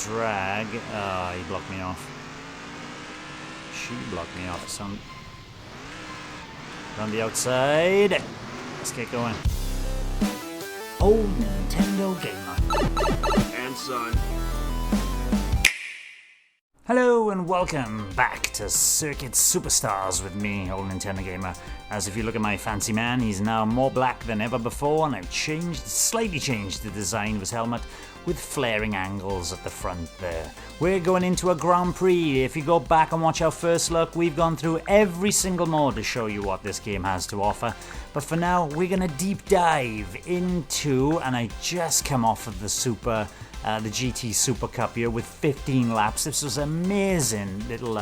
drag. He blocked me off. She blocked me off. Some on the outside. Let's get going. Old Nintendo Gamer. And son. Hello and welcome back to Circuit Superstars with me, Old Nintendo Gamer. As if you look at my fancy man, he's now more black than ever before, and I've slightly changed the design of his helmet with flaring angles at the front there. We're going into a Grand Prix. If you go back and watch our first look, we've gone through every single mode to show you what this game has to offer. But for now, we're going to deep dive into, and I just come off of the GT Super Cup here with 15 laps. This was an amazing little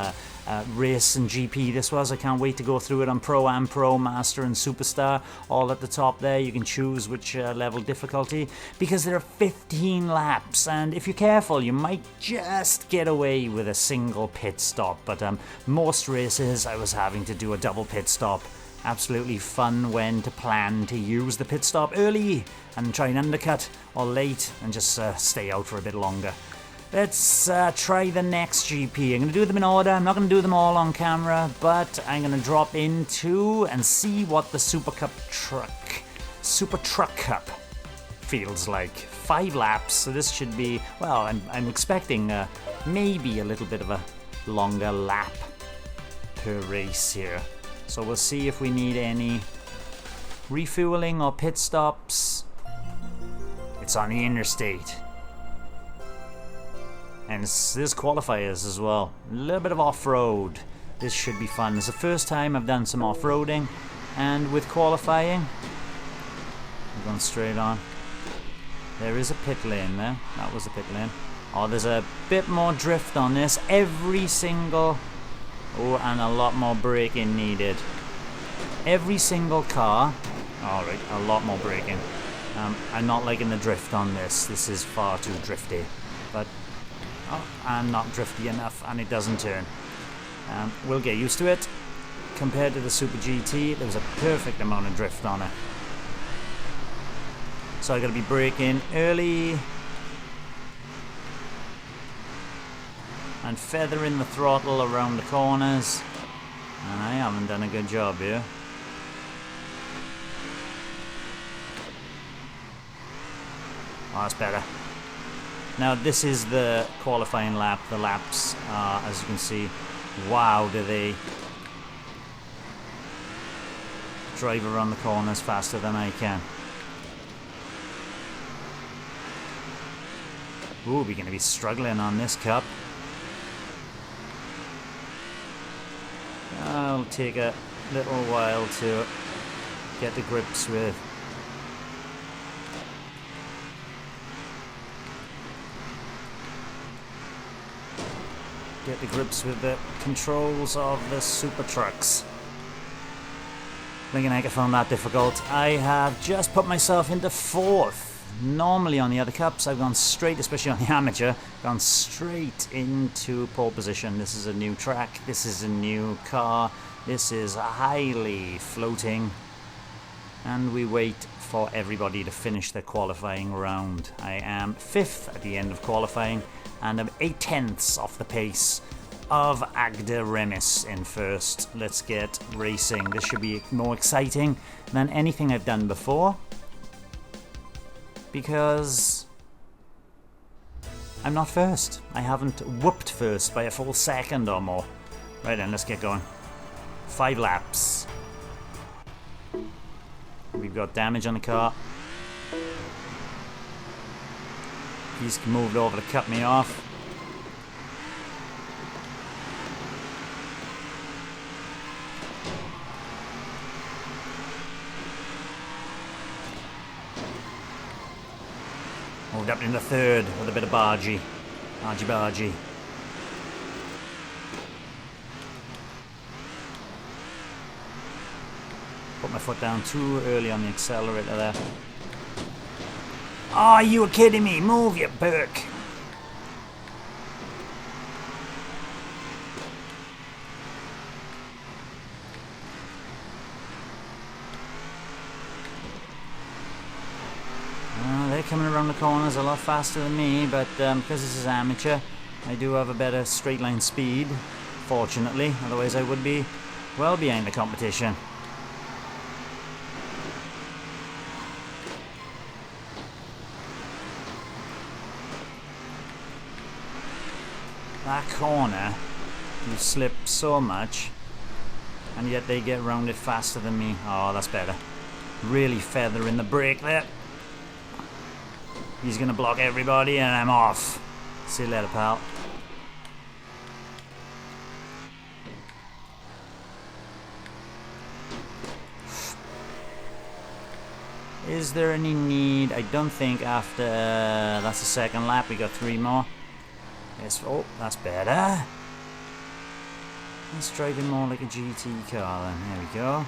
race and GP this was. I can't wait to go through it on Pro-Am, Pro, Master and Superstar. All at the top there. You can choose which level difficulty because there are 15 laps, and if you're careful you might just get away with a single pit stop, but most races I was having to do a double pit stop. Absolutely fun when to plan to use the pit stop early and try and undercut, or late and just stay out for a bit longer. Let's try the next GP. I'm going to do them in order. I'm not going to do them all on camera, but I'm going to drop into and see what the Super Truck Cup feels like. 5 laps, so this should be, well, I'm expecting maybe a little bit of a longer lap per race here. So we'll see if we need any refueling or pit stops. It's on the interstate. And there's qualifiers as well. A little bit of off-road. This should be fun. It's the first time I've done some off-roading. And with qualifying, I'm going straight on. There is a pit lane there. That was a pit lane. Oh, there's a bit more drift on this. Every single... Oh, and a lot more braking needed. Every single car... Alright, a lot more braking. I'm not liking the drift on this. This is far too drifty. But I'm not drifty enough, and it doesn't turn. We'll get used to it. Compared to the Super GT, there was a perfect amount of drift on it. So I gotta be braking early. And feathering the throttle around the corners. And I haven't done a good job here. Oh, that's better. Now this is the qualifying lap. The laps, as you can see, wow, do they drive around the corners faster than I can. Ooh, we're going to be struggling on this cup. I'll take a little while to get the grips with. Get the grips with the controls of the Super Trucks. Thinking I could find that difficult. I have just put myself into 4th. Normally on the other cups I've gone straight, especially on the amateur, gone straight into pole position. This is a new track, this is a new car, this is highly floating, and we wait for everybody to finish their qualifying round. I am 5th at the end of qualifying, and I'm 8/10ths off the pace of Agda Remis in 1st. Let's get racing. This should be more exciting than anything I've done before, because I'm not 1st. I haven't whooped 1st by a full second or more. Right then, let's get going. 5 laps. We've got damage on the car. He's moved over to cut me off. Moved up into 3rd with a bit of bargy. Bargy. Put my foot down too early on the accelerator there. Oh, you were kidding me. Move, you Burk. coming around the corners a lot faster than me, but because this is amateur, I do have a better straight line speed, fortunately, otherwise I would be well behind the competition. That corner, you slip so much, and yet they get round it faster than me. Oh, that's better. Really feathering the brake there. He's gonna block everybody and I'm off. See you later, pal. Is there any need? I don't think after that's the second lap. We got 3 more. Yes. Oh, that's better. It's driving more like a GT car then. There we go.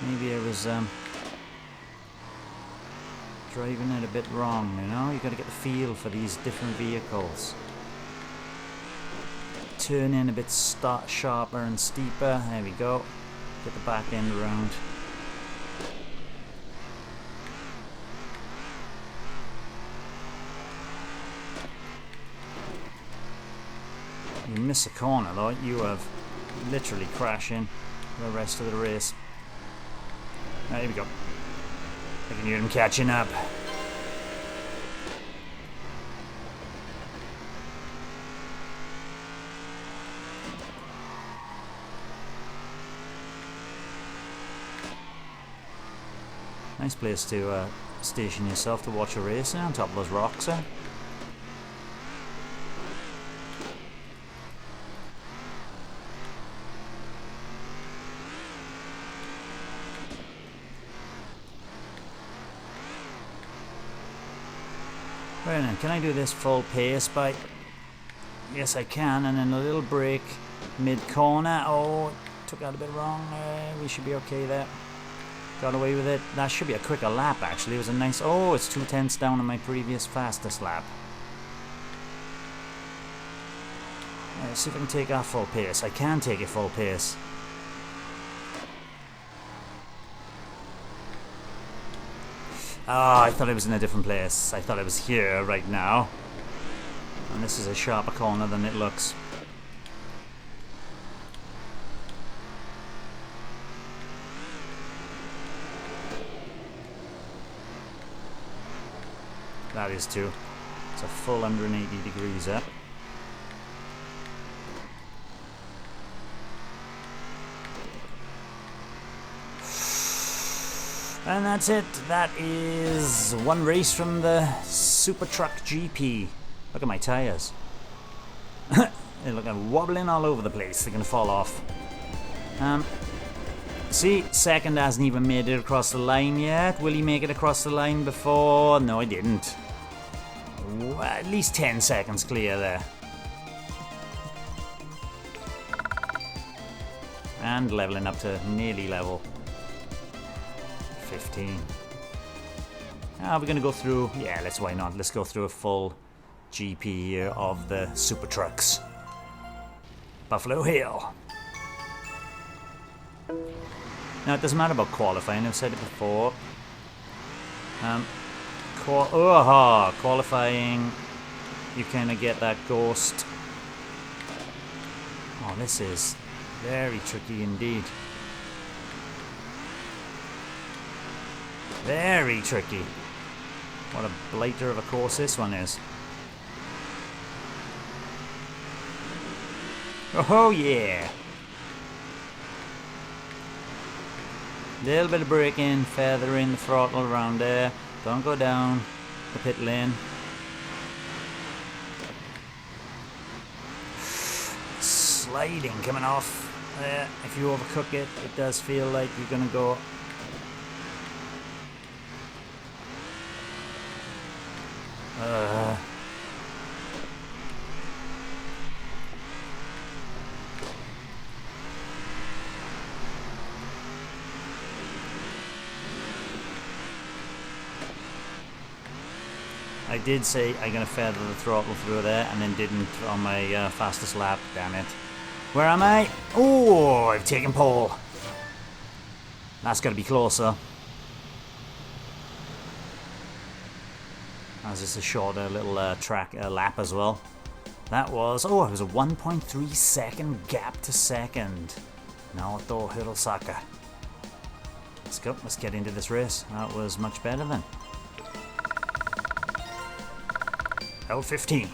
Maybe I was driving it a bit wrong, you know? You got to get the feel for these different vehicles. Turn in a bit sharper and steeper. There we go. Get the back end around. You miss a corner though, you have literally crashing the rest of the race. There we go. I can hear him catching up. Nice place to station yourself to watch a race on top of those rocks there. Right then, can I do this full pace by... Yes I can, and then a little break mid-corner. Oh, took that a bit wrong. We should be okay there. Got away with it. That should be a quicker lap actually. It was a nice... Oh, it's 2/10 down on my previous fastest lap. Let's see if I can take our full pace. I can take it full pace. Oh, I thought it was in a different place. I thought it was here right now. And this is a sharper corner than it looks. That is too. It's a full 180 degrees up. And that's it. That is one race from the Super Truck GP. Look at my tires. They're looking wobbling all over the place. They're gonna fall off. See, second hasn't even made it across the line yet. Will he make it across the line before? No, I didn't. At least 10 seconds clear there. And leveling up to nearly level 15. We're gonna go through, yeah, why not? Let's go through a full GP here of the Super Trucks. Buffalo Hill. Now it doesn't matter about qualifying, I've said it before. Qualifying, you kind of get that ghost. Oh, this is very tricky indeed. Very tricky. What a blighter of a course this one is. Oh yeah. Little bit of braking, feathering the throttle around there. Don't go down the pit lane. Sliding coming off there. If you overcook it, it does feel like you're gonna go. I did say I'm going to feather the throttle through there and then didn't on my fastest lap, damn it. Where am I? Oh, I've taken pole. That's got to be closer. as it's a shorter little track lap as well. That was, oh, it was a 1.3 second gap to second. Naoto Hirosaka. Let's go, let's get into this race. That was much better then. L15.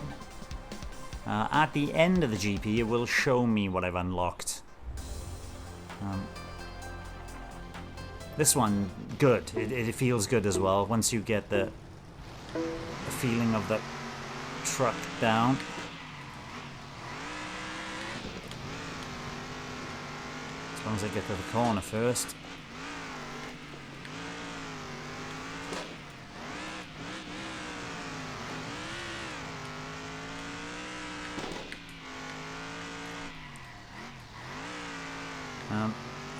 At the end of the GP, it will show me what I've unlocked. This one, good. It feels good as well once you get the feeling of the truck down. As long as I get to the corner first.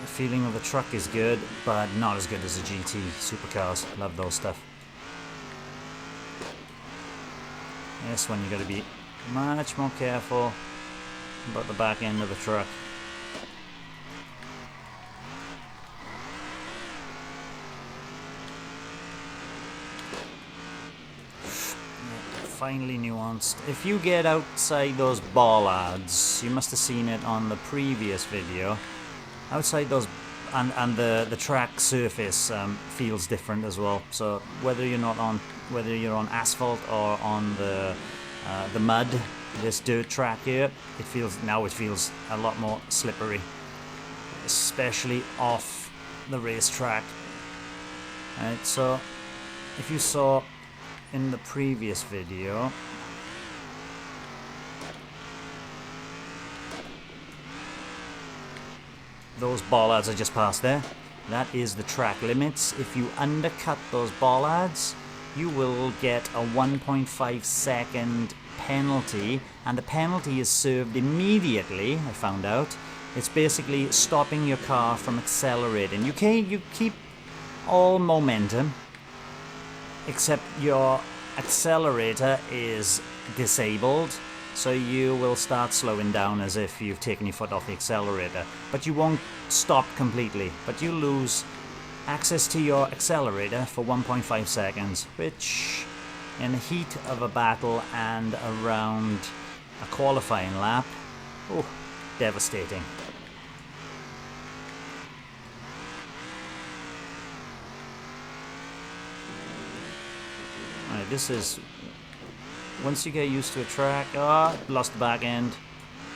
The feeling of the truck is good, but not as good as the GT supercars. Love those stuff. This one you got to be much more careful about the back end of the truck. Finely nuanced. If you get outside those bollards, you must have seen it on the previous video. Outside those, and the track surface feels different as well. So whether you're on asphalt or on the mud, this dirt track here, it feels a lot more slippery, especially off the racetrack. Right, so if you saw in the previous video, those bollards I just passed there, that is the track limits. If you undercut those bollards, you will get a 1.5 second penalty, and the penalty is served immediately, I found out. It's basically stopping your car from accelerating. You keep all momentum, except your accelerator is disabled. So you will start slowing down as if you've taken your foot off the accelerator. But you won't stop completely. But you lose access to your accelerator for 1.5 seconds, which in the heat of a battle and around a qualifying lap, oh, devastating. Alright, this is... Once you get used to a track, lost the back end.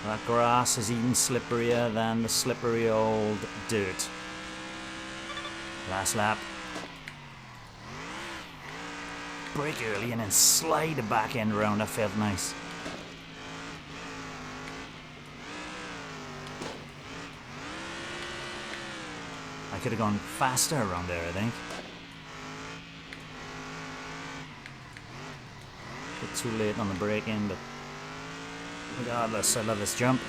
That grass is even slipperier than the slippery old dirt. Last lap. Brake early and then slide the back end around. That felt nice. I could have gone faster around there, I think. Bit too late on the braking, but regardless, I love this jump.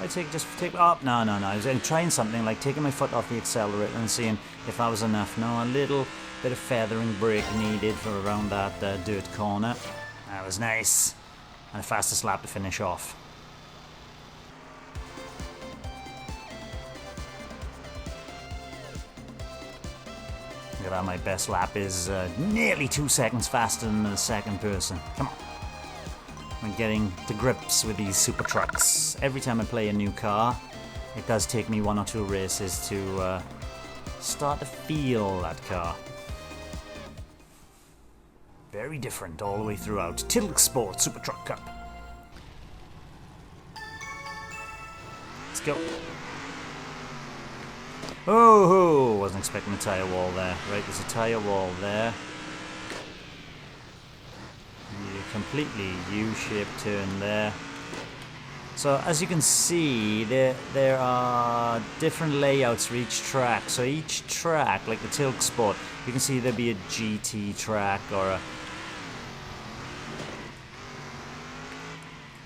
I take oh, no. I was trying something like taking my foot off the accelerator and seeing if that was enough. No, a little bit of feathering brake needed for around that dirt corner. That was nice. And the fastest lap to finish off. Look at that, my best lap is nearly 2 seconds faster than the second person. Come on. I'm getting to grips with these super trucks. Every time I play a new car, it does take me 1 or 2 races to start to feel that car. Very different all the way throughout. Tilk Sport Super Truck Cup. Let's go. Oh, wasn't expecting a tyre wall there. Right, there's a tyre wall there. Completely U-shaped turn there. So as you can see, there are different layouts for each track. So each track, like the Tilk Sport, you can see there'd be a GT track or a...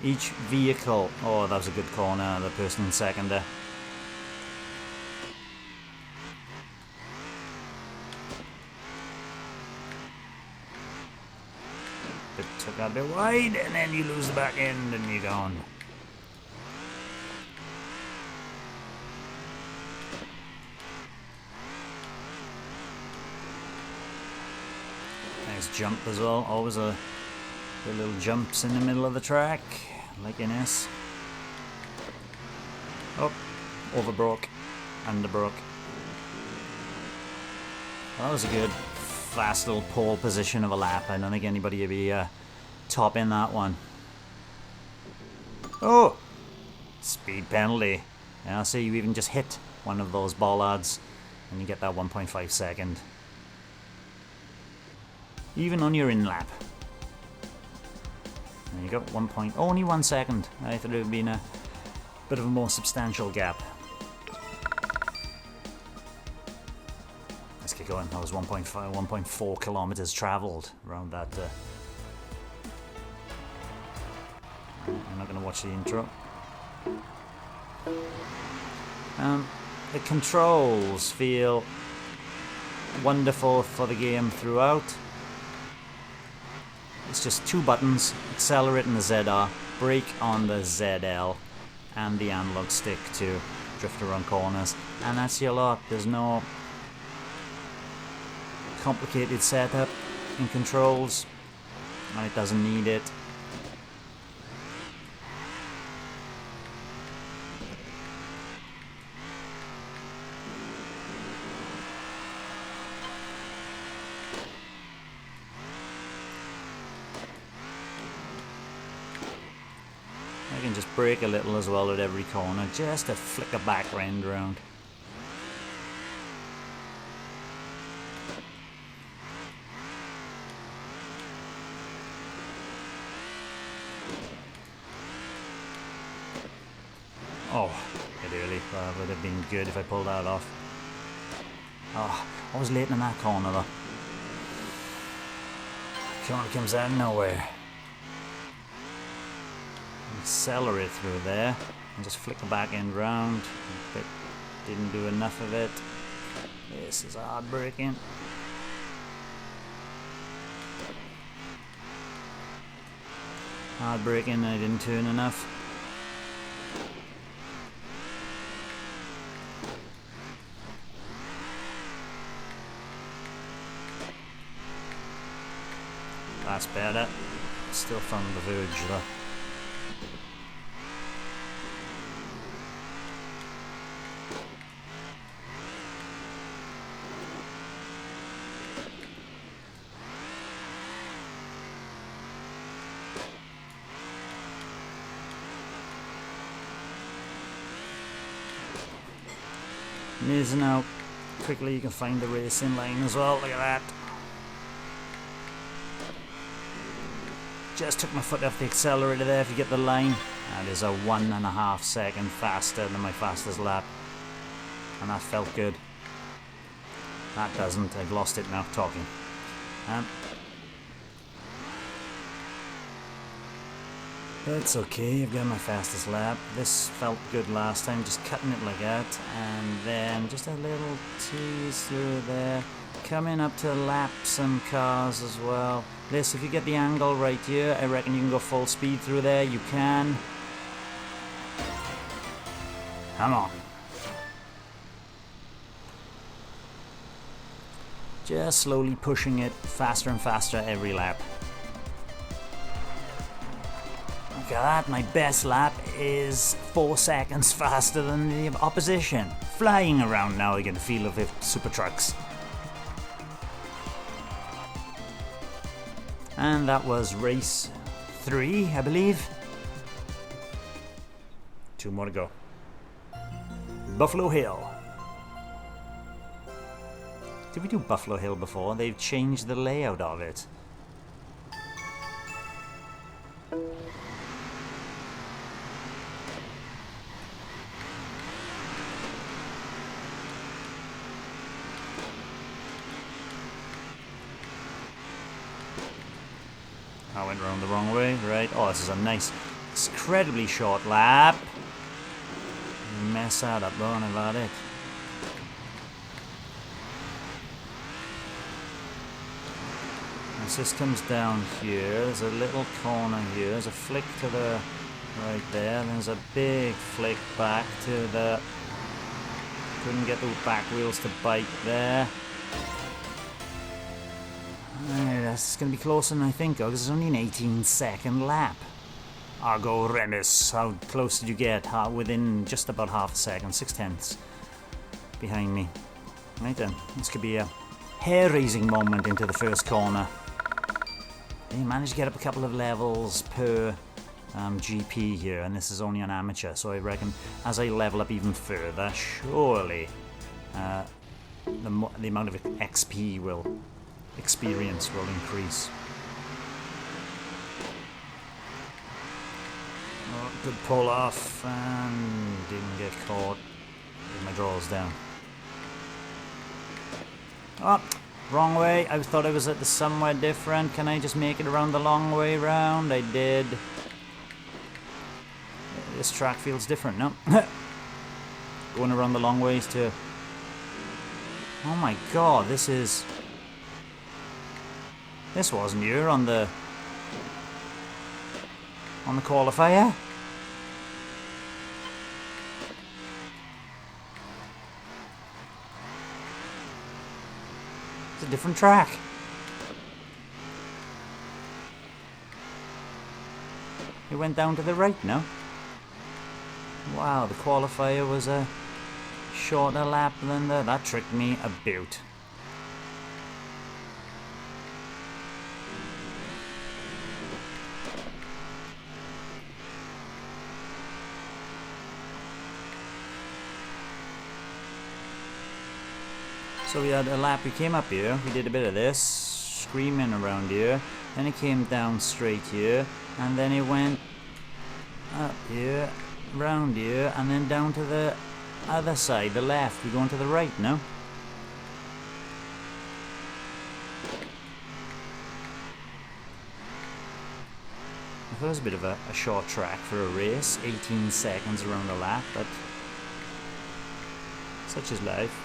Each vehicle... Oh, that was a good corner, the person in second there. It took out a bit wide, and then you lose the back end and you're gone. jump as well. Always the little jumps in the middle of the track, like in S. Oh, overbroke, underbroke. Well, that was a good, fast little pole position of a lap. I don't think anybody would be topping that one. Oh, speed penalty. And I'll see you even just hit one of those bollards and you get that 1.5 second. Even on your in lap. There you go, only 1 second. I thought it would have been a bit of a more substantial gap. Let's get going. That was 1.4 kilometers traveled around that. I'm not going to watch the intro. The controls feel wonderful for the game throughout. It's just 2 buttons, accelerate in the ZR, brake on the ZL, and the analog stick to drift around corners. And that's your lot. There's no complicated setup in controls, and it doesn't need it. I can just brake a little as well at every corner, just to flick a back end around. Oh, a bit early. That would have been good if I pulled that off. Oh, I was late in that corner though. Corner comes out of nowhere. Accelerate through there and just flick the back end round, but didn't do enough of it. This is hard braking. Hard braking, I didn't turn enough. That's better. Still from the verge though. Amazing how quickly you can find the racing line as well. Look at that. Just took my foot off the accelerator there to get the line. That is a 1.5 second faster than my fastest lap. And that felt good. That doesn't. I've lost it now talking. It's okay, I've got my fastest lap. This felt good last time, just cutting it like that. And then just a little tease through there. Coming up to lap some cars as well. This, if you get the angle right here, I reckon you can go full speed through there. You can. Come on. Just slowly pushing it faster and faster every lap. Look at that, my best lap is 4 seconds faster than the opposition. Flying around now, I get the feel of it, super trucks. And that was race 3, I believe. 2 more to go. Buffalo Hill. Did we do Buffalo Hill before? They've changed the layout of it. I went around the wrong way, right? Oh, this is a nice, incredibly short lap. Mess that up, though, and I've had it. As this comes down here, there's a little corner here, there's a flick to the right there, there's a big flick back to the... Couldn't get the back wheels to bite there. That's going to be closer than I think, because it's only an 18-second lap. Argo Remus, how close did you get? Within just about half a second, 6/10 behind me. Right then, this could be a hair-raising moment into the first corner. You managed to get up a couple of levels per GP here, and this is only on amateur, so I reckon as I level up even further, surely the amount of experience will increase. Oh, good pull off, and didn't get caught with my draws down. Oh, wrong way. I thought I was at the somewhere different. Can I just make it around the long way round? I did. This track feels different, no? Going around the long ways too. Oh my god, this wasn't here on the qualifier. It's a different track. It went down to the right now. Wow, the qualifier was a shorter lap than that tricked me a bit. So we had a lap, we came up here, we did a bit of this, screaming around here, then it came down straight here, and then it went up here, round here, and then down to the other side, the left. We're going to the right now. I thought it was a bit of a short track for a race, 18 seconds around a lap, but such is life.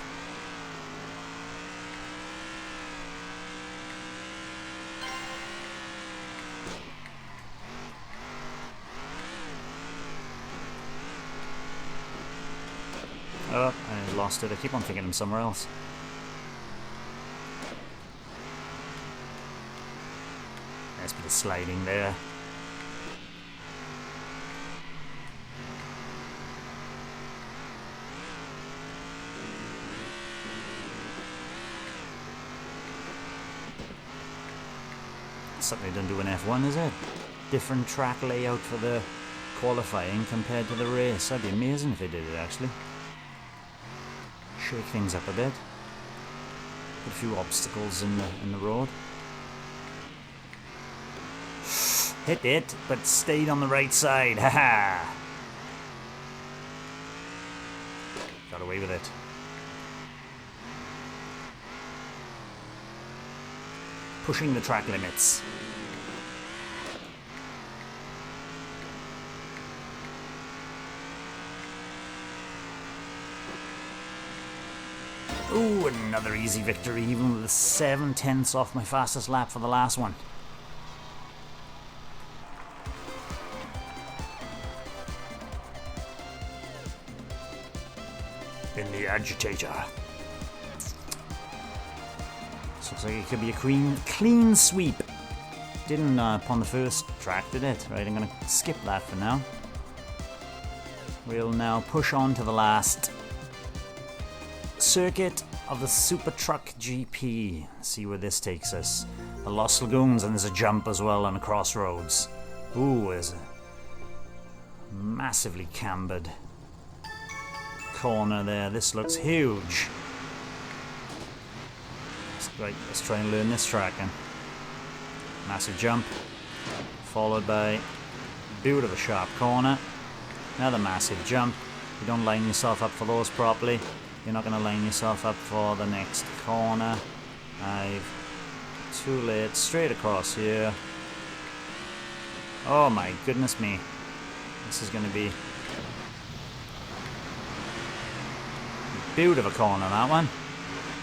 Oh, I lost it. I keep on thinking I'm somewhere else. Nice bit of sliding there. Something they don't do in F1, is it? Different track layout for the qualifying compared to the race. That'd be amazing if they did it, actually. Shake things up a bit. Put a few obstacles in the road. Hit it, but stayed on the right side. Haha. Got away with it. Pushing the track limits. Ooh, another easy victory, even with the 7/10 off my fastest lap for the last one. In the agitator. This looks like it could be a clean sweep. Didn't upon the first track, did it? Right, I'm going to skip that for now. We'll now push on to the last circuit of the Super Truck GP. See where this takes us. The Los Lagoons, and there's a jump as well on the crossroads. Ooh, there's a massively cambered corner there. This looks huge. Right, let's try and learn this track then. Massive jump, followed by a bit of a sharp corner. Another massive jump. If you don't line yourself up for those properly, you're not going to line yourself up for the next corner. Too late. Straight across here. Oh my goodness me. This is going to be a bit of a corner, that one.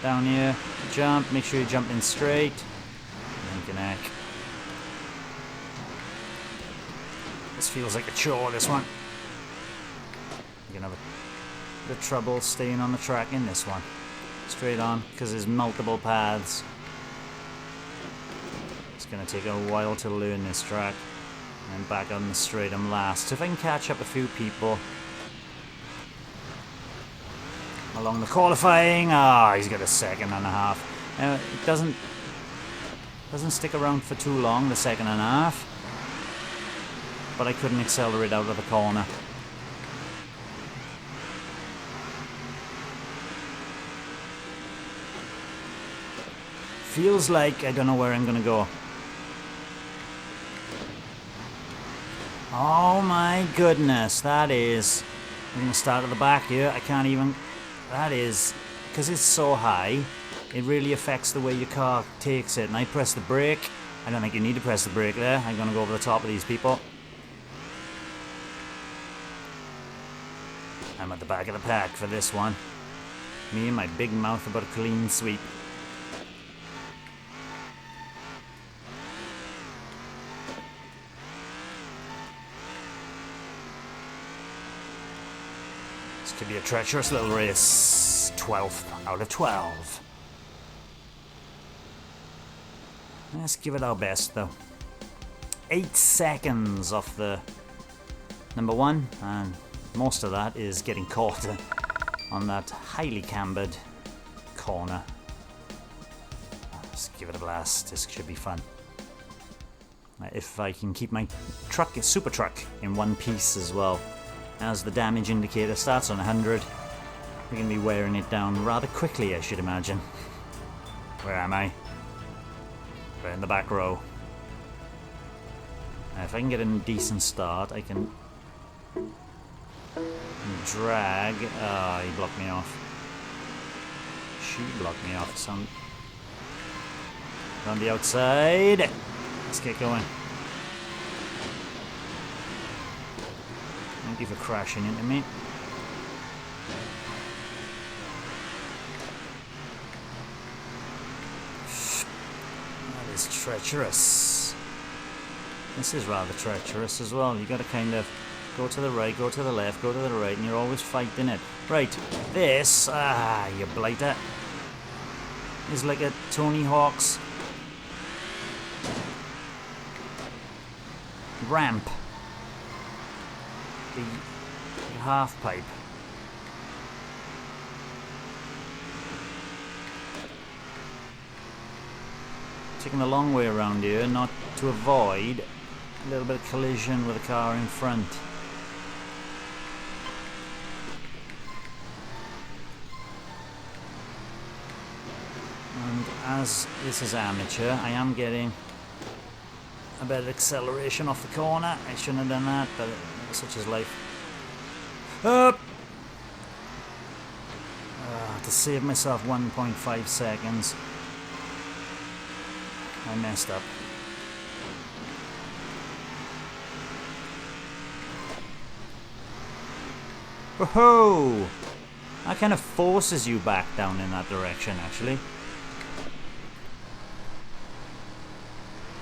Down here, jump. Make sure you jump in straight. Link neck. This feels like a chore, this one. You're going to have a bit of trouble staying on the track in this one. Straight on, because there's multiple paths. going to take a while to learn this track. And back on the straight, I'm last. So if I can catch up a few people along the qualifying, he's got a second and a half. It doesn't stick around for too long, the second and a half. But I couldn't accelerate out of the corner. Feels like I don't know where I'm gonna go. Oh my goodness, that is... I'm gonna start at the back here. I can't even... That is... Because it's so high, it really affects the way your car takes it. And I press the brake. I don't think you need to press the brake there. I'm gonna go over the top of these people. I'm at the back of the pack for this one. Me and my big mouth about a clean sweep. This could be a treacherous little race. 12th out of 12. Let's give it our best though. 8 seconds off the number one, and most of that is getting caught on that highly cambered corner. Let's give it a blast. This should be fun. If I can keep my truck, super truck, in one piece as well. As the damage indicator starts on 100, we're going to be wearing it down rather quickly, I should imagine. Where am I? We're in the back row. Now, if I can get a decent start, I can drag. He blocked me off. She blocked me off. Some on the outside. Let's get going. Thank you for crashing into me. That is treacherous. This is rather treacherous as well. You got to kind of go to the right, go to the left, go to the right, and you're always fighting it. Right, this, you blighter, is like a Tony Hawk's ramp. The half pipe. Taking a long way around here, not to avoid a little bit of collision with the car in front. And as this is amateur, I am getting a bit of acceleration off the corner. I shouldn't have done that, but such is life. Up! To save myself 1.5 seconds, I messed up. Whoa! That kind of forces you back down in that direction, actually.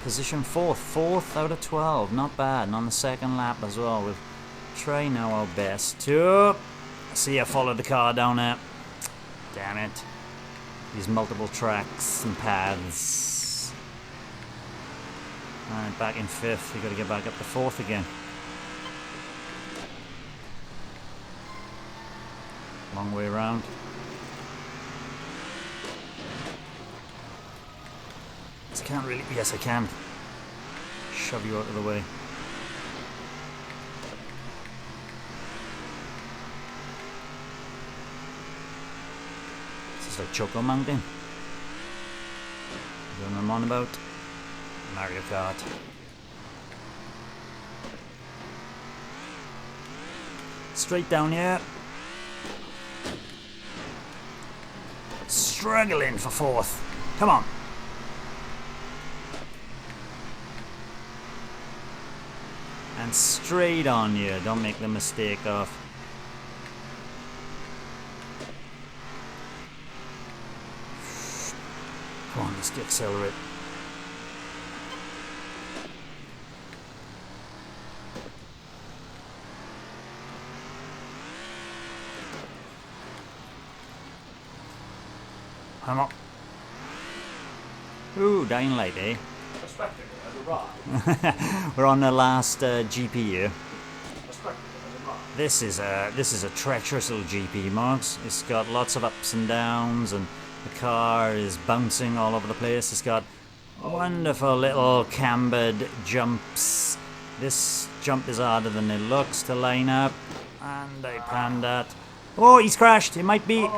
Position 4th out of 12, not bad, and on the second lap as well. We'll try now our best to... See, I followed the car down there. Damn it. These multiple tracks and paths. Alright, back in 5th, we gotta get back up to 4th again. Long way around. I can't really... Yes, I can. Shove you out of the way. This is like Choco Mountain. You know what I'm on about? Mario Kart. Straight down here. Struggling for 4th. Come on. And straight on you. Don't make the mistake of... Come on, let's accelerate. I'm up. Ooh, dying light, eh? We're on the last GP here. This is a treacherous little GP, Marks. It's got lots of ups and downs, and the car is bouncing all over the place. It's got wonderful little cambered jumps. This jump is harder than it looks to line up, and I planned that. Oh, he's crashed. It might be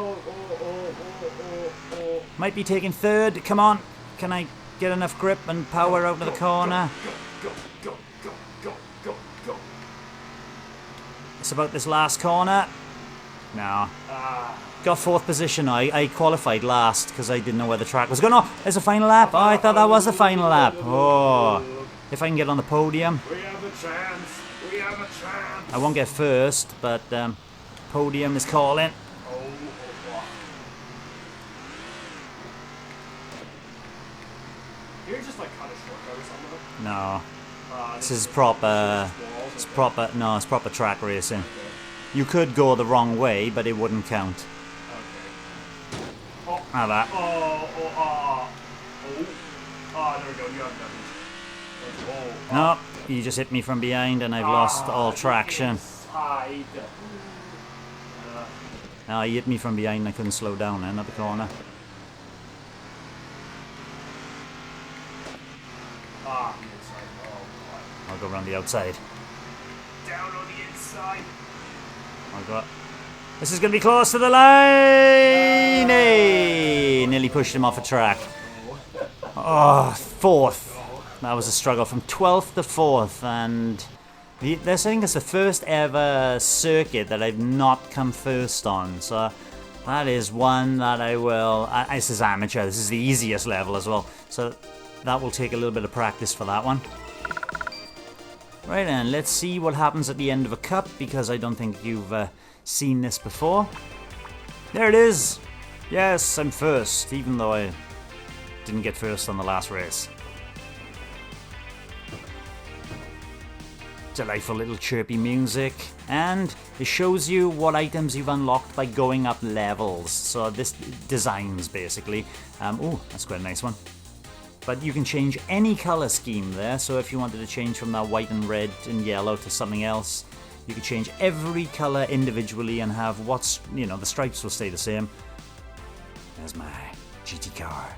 taking third. Come on, can I get enough grip and power out of the corner? It's about this last corner. No. Got fourth position. I qualified last because I didn't know where the track was going. Oh, there's a final lap. Oh, I thought that was the final lap. Oh, if I can get on the podium. We have a chance. We have a chance. I won't get first, but podium is calling. You're just like cut a shortcut or something. No. This is proper. It's proper. No, it's proper track racing. You could go the wrong way, but it wouldn't count. Okay. Oh. How that? There we go. You have nothing. No, you just hit me from behind, and I've lost all traction. No, he hit me from behind, and I couldn't slow down then at the corner. I'll go around the outside. Down on the inside. I'll go. This is going to be close to the line! Hey! Nearly pushed him off a track. Oh, fourth. That was a struggle from 12th to 4th, and they're saying it's the first ever circuit that I've not come first on, so that is one that I will. This is amateur, this is the easiest level as well, so that will take a little bit of practice for that one. Right then, let's see what happens at the end of a cup, because I don't think you've seen this before. There it is! Yes, I'm first, even though I didn't get first on the last race. Delightful little chirpy music, and it shows you what items you've unlocked by going up levels. So this designs basically. Oh, that's quite a nice one. But you can change any color scheme there, so if you wanted to change from that white and red and yellow to something else, you could change every color individually and have the stripes will stay the same. There's my GT car.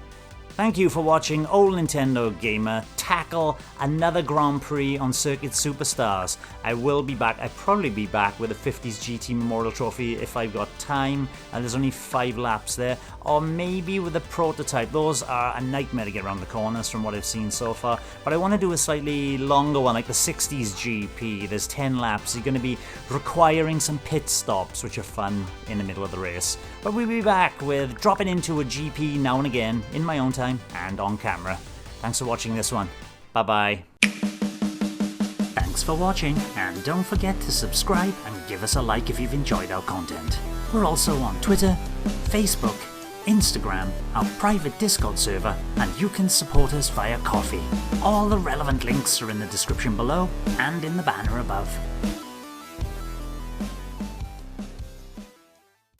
Thank you for watching Old Nintendo Gamer tackle another Grand Prix on Circuit Superstars. I will be back, I'll probably be back with a 50s GT Memorial Trophy if I've got time, and there's only 5 laps there, or maybe with a prototype. Those are a nightmare to get around the corners from what I've seen so far, but I want to do a slightly longer one, like the 60s GP. There's 10 laps, you're going to be requiring some pit stops, which are fun in the middle of the race. But we'll be back with dropping into a GP now and again, in my own time and on camera. Thanks for watching this one. Bye-bye. Thanks for watching, and don't forget to subscribe and give us a like if you've enjoyed our content. We're also on Twitter, Facebook, Instagram, our private Discord server, and you can support us via Ko-fi. All the relevant links are in the description below and in the banner above.